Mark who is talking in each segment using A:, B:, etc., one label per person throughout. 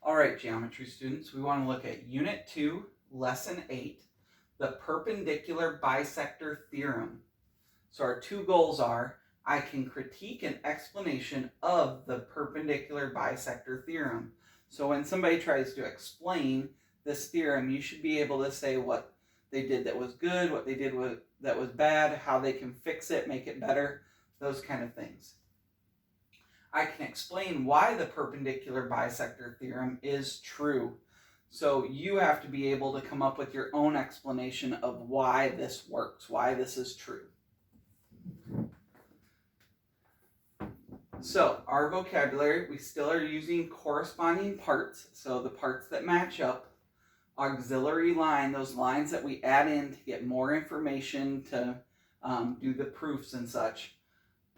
A: All right, geometry students, we want to look at Unit 2, Lesson 8, the perpendicular bisector theorem. So our two goals are, I can critique an explanation of the perpendicular bisector theorem. So when somebody tries to explain this theorem, you should be able to say what they did that was good, what they did that was bad, how they can fix it, make it better, those kind of things. I can explain why the perpendicular bisector theorem is true. So you have to be able to come up with your own explanation of why this works, why this is true. So our vocabulary, we still are using corresponding parts. So the parts that match up, auxiliary line, those lines that we add in to get more information to do the proofs and such.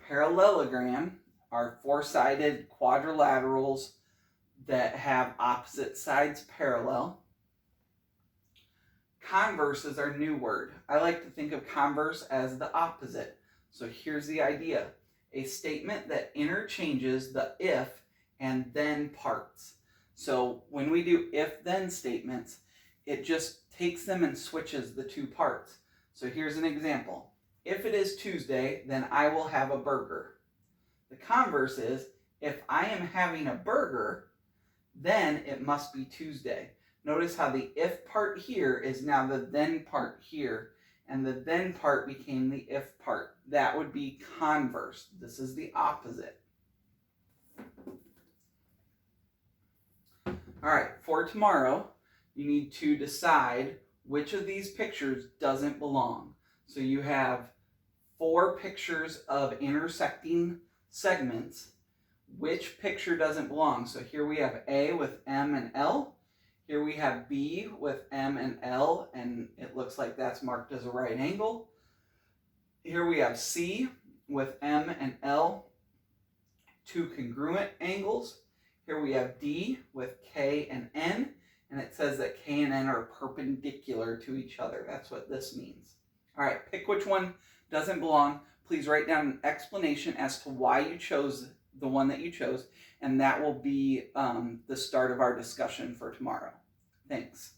A: Parallelogram are four-sided quadrilaterals that have opposite sides parallel. Converse is our new word. I like to think of converse as the opposite. So here's the idea. A statement that interchanges the if and then parts. So when we do if-then statements, it just takes them and switches the two parts. So here's an example. If it is Tuesday, then I will have a burger. The converse is, if I am having a burger, then it must be Tuesday. Notice how the if part here is now the then part here, and the then part became the if part. That would be converse. This is the opposite. All right, for tomorrow, you need to decide which of these pictures doesn't belong. So you have 4 pictures of intersecting segments. Which picture doesn't belong? So here we have A with M and L. Here we have B with M and L, and it looks like that's marked as a right angle. Here we have C with M and L, 2 congruent angles. Here we have D with K and N, and it says that K and N are perpendicular to each other. That's what this means. All right, pick which one doesn't belong. Please write down an explanation as to why you chose the one that you chose, and that will be the start of our discussion for tomorrow. Thanks.